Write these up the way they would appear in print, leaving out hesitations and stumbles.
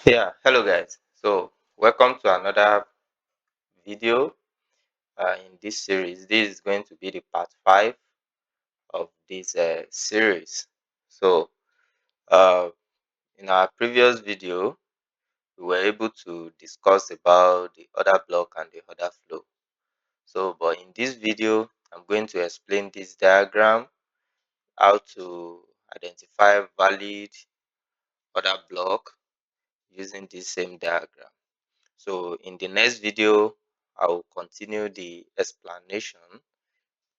Yeah, hello guys. So, welcome to another video in this series. This is going to be the part 5 of this series. So, uh, in our previous video, we were able to discuss about the order block and the order flow. So, but in this video, I'm going to explain this diagram, how to identify valid order block using this same diagram. So in the next video, I will continue the explanation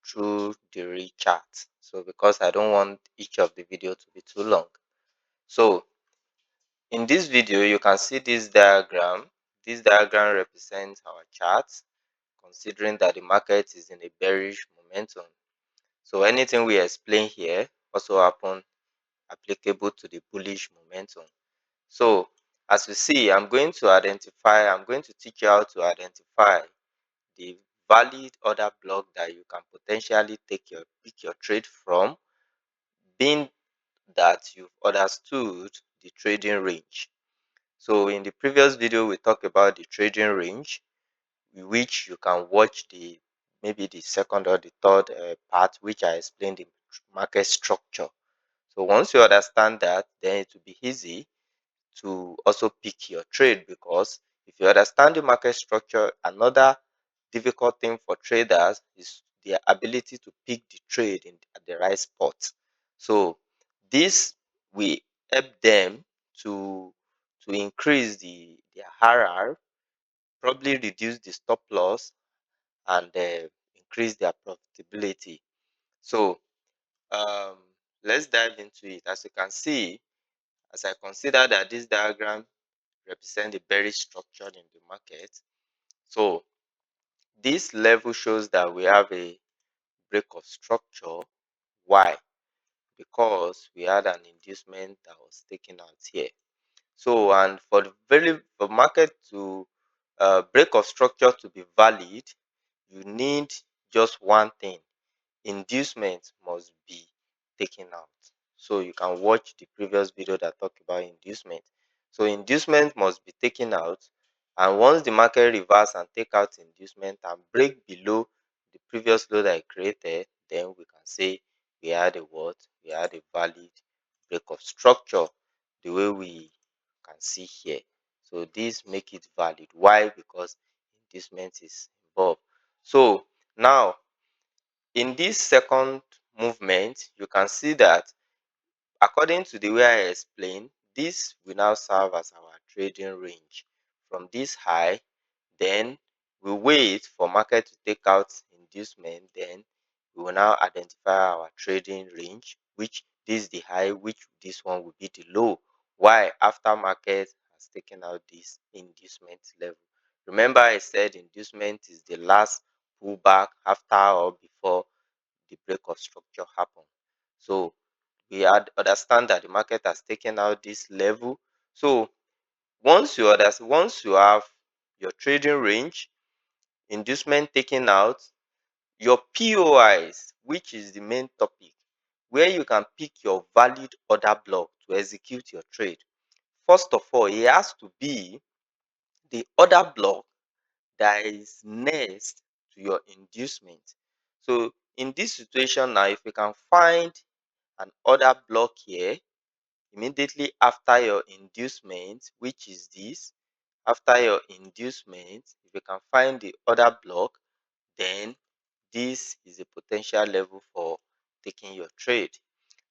through the rechart. So because I don't want each of the video to be too long. So in this video, you can see this diagram. This diagram represents our chart, considering that the market is in a bearish momentum. So anything we explain here also happen applicable to the bullish momentum. So as you see, I'm going to teach you how to identify the valid order block that you can potentially pick your trade from, being that you've understood the trading range. So in the previous video we talked about the trading range, which you can watch the maybe the second or the third part, which I explained the market structure. So once you understand that, then it will be easy to also pick your trade, because if you understand the market structure, another difficult thing for traders is their ability to pick the trade at the right spot. So this will help them to increase their RR, probably reduce the stop loss, and increase their profitability. So um, let's dive into it. As you can see, as I consider that this diagram represent the bearish structure in the market. So this level shows that we have a break of structure. Why? Because we had an inducement that was taken out here. So, and for market to break of structure to be valid, you need just one thing: inducement must be taken out. So you can watch the previous video that talked about inducement. So inducement must be taken out, and once the market reverse and take out inducement and break below the previous low that I created, then we can say we had a what? We had a valid break of structure, the way we can see here. So this make it valid. Why? Because inducement is involved. So now in this second movement, you can see that according to the way I explained, this will now serve as our trading range. From this high, then we wait for market to take out inducement, then we will now identify our trading range, which this is the high, which this one will be the low. Why? After market has taken out this inducement level. Remember I said inducement is the last pullback after or before the break of structure happen. So we understand that the market has taken out this level. So once you have your trading range, inducement taken out, your POIs, which is the main topic, where you can pick your valid order block to execute your trade. First of all, it has to be the order block that is next to your inducement. So in this situation now, if you can find an order block here immediately after your inducement, which is this, after your inducement, if you can find the order block, then this is a potential level for taking your trade.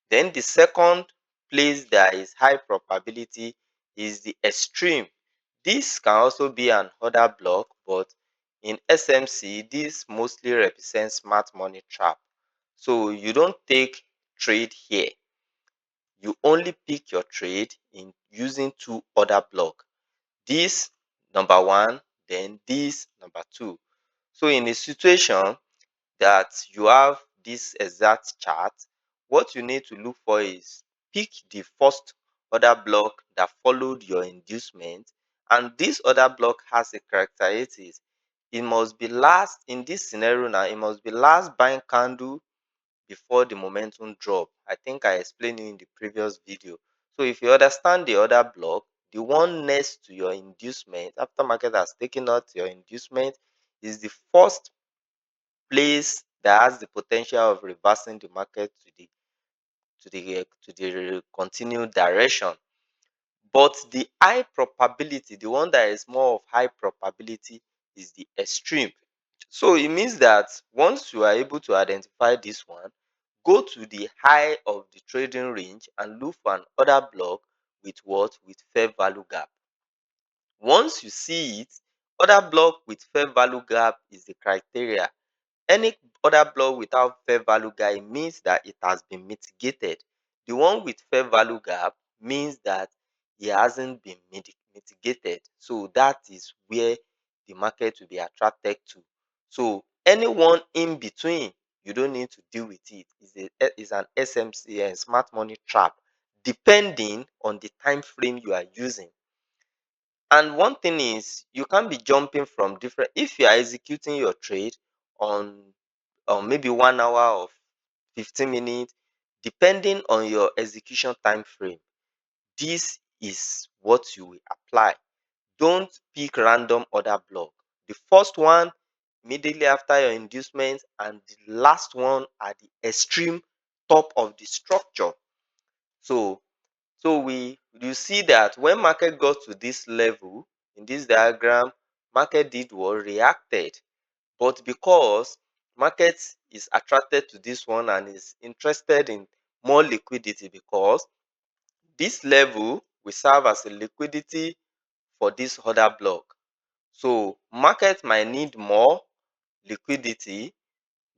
Then the second place that is high probability is the extreme. This can also be an order block, but in SMC, this mostly represents smart money trap. So you don't take trade here. You only pick your trade in using two order block. This number one, then this number two. So in a situation that you have this exact chart, what you need to look for is pick the first order block that followed your inducement, and this order block has a characteristics. It must be last in this scenario now, it must be last buying candle before the momentum drop. I think I explained it in the previous video. So if you understand the order block, the one next to your inducement, after market has taken out your inducement, is the first place that has the potential of reversing the market to the continued direction. But the high probability, the one that is more of high probability, is the extreme. So it means that once you are able to identify this one, go to the high of the trading range and look for an order block with what? With fair value gap. Once you see it, order block with fair value gap is the criteria. Any other block without fair value gap means that it has been mitigated. The one with fair value gap means that it hasn't been mitigated. So that is where the market will be attracted to. So anyone in between, you don't need to deal with it. It's an SMC and smart money trap, depending on the time frame you are using. And one thing is, you can't be jumping from different. If you are executing your trade on maybe 1 hour or 15 minutes, depending on your execution time frame, this is what you will apply. Don't pick random order block. The first one immediately after your inducement, and the last one at the extreme top of the structure. So you see that when market got to this level in this diagram, market did what? Reacted. But because market is attracted to this one and is interested in more liquidity, because this level will serve as a liquidity for this order block. So market might need more liquidity.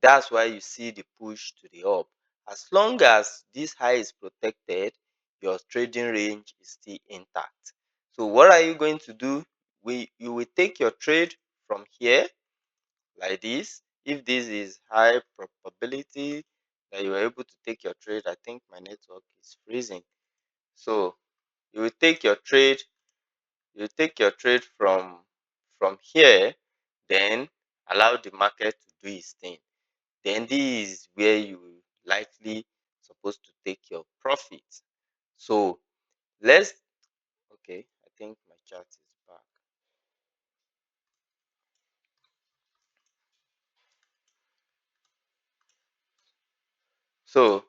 That's why you see the push to the up. As long as this high is protected, your trading range is still intact. So what are you going to do? You will take your trade from here like this. If this is high probability that you are able to take your trade, I think my network is freezing. So you will take your trade, from here, then allow the market to do its thing. Then this is where you likely supposed to take your profit. So let's okay, I think my chart is back. So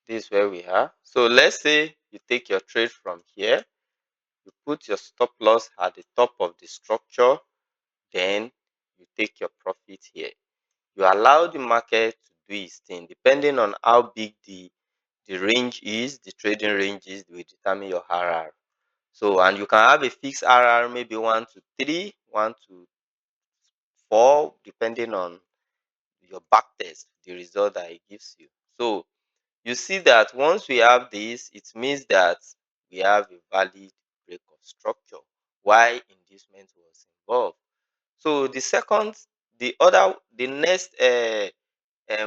this is where we are. So let's say you take your trade from here, you put your stop loss at the top of the structure, then you take your profit here. You allow the market to do its thing. Depending on how big the range is, the trading range is, will determine your RR. So, and you can have a fixed RR, maybe 1 to 3, 1 to 4, depending on your back test, the result that it gives you. So you see that once we have this, it means that we have a valid break of structure. Why inducement was involved. So the next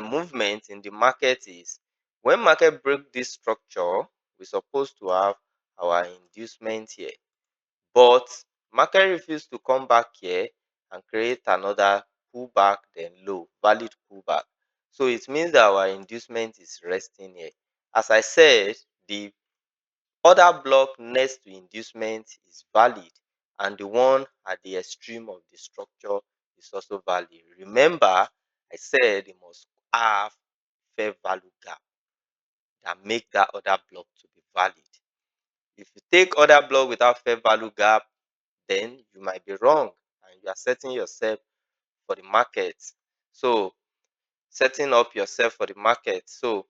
movement in the market is when market break this structure, we're supposed to have our inducement here. But market refused to come back here and create another pullback, then low, valid pullback. So it means that our inducement is resting here. As I said, the other block next to inducement is valid, and the one at the extreme of the structure is also valid. Remember, I said it must have fair value gap that make that other block to be valid. If you take other block without fair value gap, then you might be wrong and you are setting yourself for the market. So setting up yourself for the market. So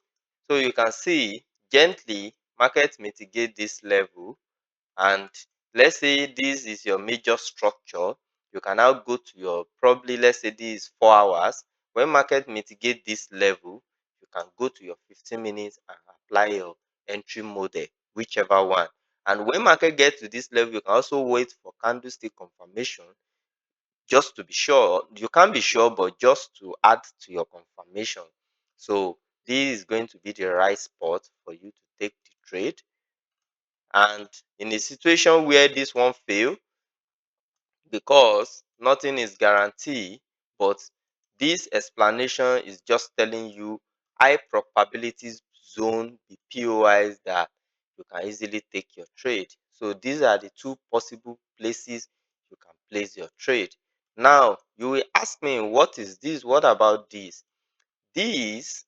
you can see gently market mitigate this level, and let's say this is your major structure. You can now go to your, probably let's say this is 4 hours. When market mitigate this level, you can go to your 15 minutes and apply your entry model, whichever one. And when market get to this level, you can also wait for candlestick confirmation, just to be sure. You can't be sure, but just to add to your confirmation. So this is going to be the right spot for you to take the trade. And in a situation where this one fail, because nothing is guaranteed, but this explanation is just telling you high probability zone, the POIs that you can easily take your trade. So these are the two possible places you can place your trade. Now you will ask me, what is this? What about this? This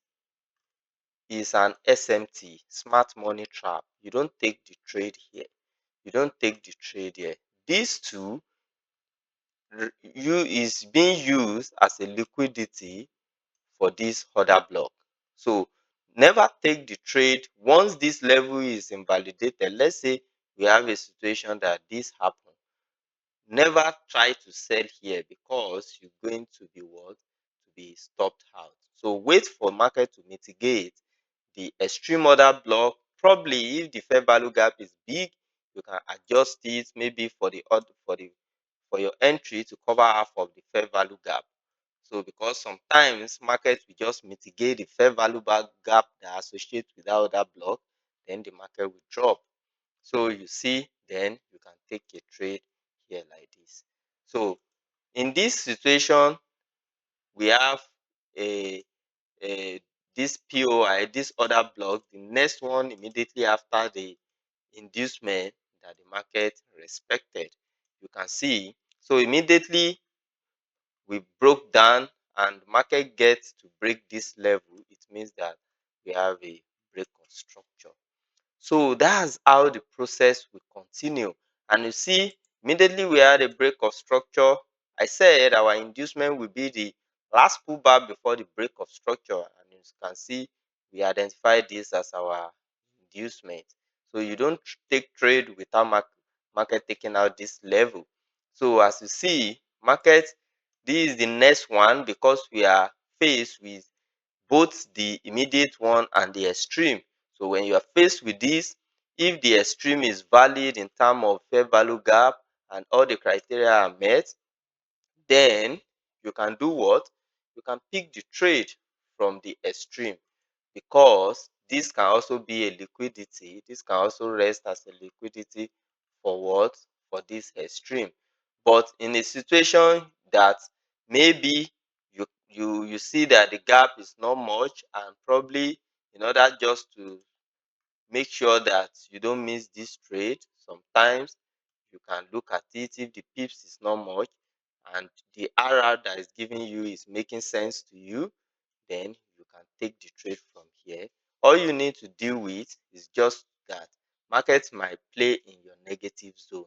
is an SMT, smart money trap. You don't take the trade here. You don't take the trade here. These two is being used as a liquidity for this order block. So never take the trade once this level is invalidated. Let's say we have a situation that this happened. Never try to sell here because you're going to be what? To be stopped out. So wait for market to mitigate the extreme order block. Probably if the fair value gap is big, you can adjust it maybe for the for your entry to cover half of the fair value gap. So because sometimes market will just mitigate the fair value gap that associates with that other block, then the market will drop. So you see, then you can take a trade here like this. So in this situation, we have a, a this POI, this other block, the next one immediately after the inducement that the market respected. You can see, so immediately we broke down and market gets to break this level, it means that we have a break of structure. So that's how the process will continue. And you see, immediately we had a break of structure. I said our inducement will be the last pullback before the break of structure. And you can see, we identify this as our inducement. So you don't take trade without market taking out this level. So as you see, market, this is the next one because we are faced with both the immediate one and the extreme. So when you are faced with this, if the extreme is valid in terms of fair value gap and all the criteria are met, then you can do what? You can pick the trade from the extreme, because this can also be a liquidity. This can also rest as a liquidity for what? For this extreme. But in a situation that maybe you see that the gap is not much, and probably in order just to make sure that you don't miss this trade, sometimes you can look at it. If the pips is not much and the RR that is giving you is making sense to you, then you can take the trade from here. All you need to deal with is just that markets might play in your negative zone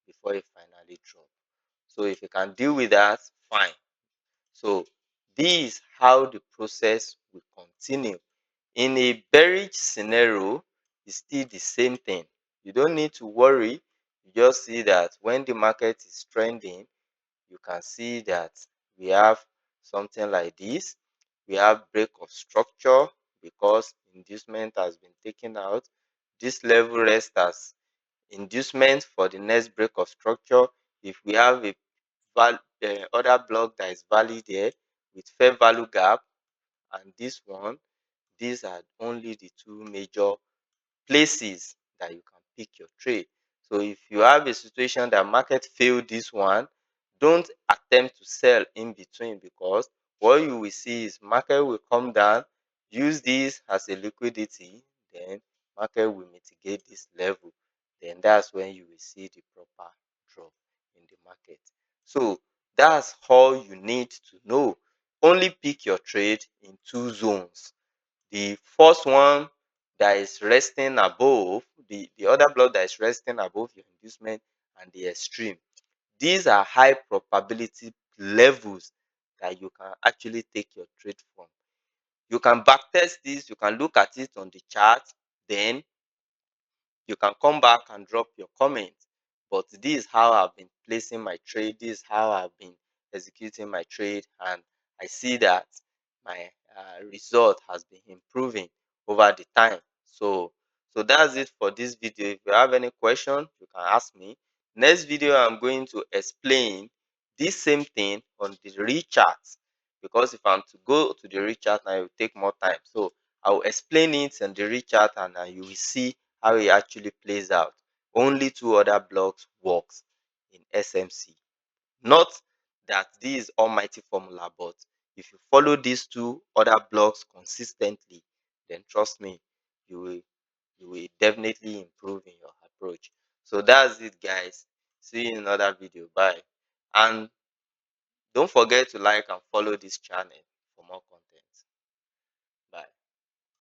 before it finally drop. So if you can deal with that, fine. So this is how the process will continue. In a bearish scenario, it's still the same thing. You don't need to worry. You just see that when the market is trending, you can see that we have something like this. We have break of structure because inducement has been taken out. This level rests as inducement for the next break of structure. If we have a other block that is valid here with fair value gap and this one, these are only the two major places that you can pick your trade. So if you have a situation that market failed this one, don't attempt to sell in between, because what you will see is market will come down, use this as a liquidity, then market will mitigate this level. Then that's when you will see the proper drop in the market. So that's all you need to know. Only pick your trade in two zones. The first one that is resting above, the other block that is resting above your inducement, and the extreme. These are high probability levels that you can actually take your trade from. You can backtest this, you can look at it on the chart, then you can come back and drop your comment. But this is how I've been placing my trade. This is how I've been executing my trade, and I see that my result has been improving over the time. So that's it for this video. If you have any question, you can ask me. Next video, I'm going to explain this same thing on the rechart, because if I'm to go to the rechart now, it will take more time. So I will explain it on the rechart, and you will see how it actually plays out. Only two other blocks works in SMC. Not that this is almighty formula, but if you follow these two other blocks consistently, then trust me, you will you will definitely improve in your approach. So that's it, guys. See you in another video. Bye. And don't forget to like and follow this channel for more content.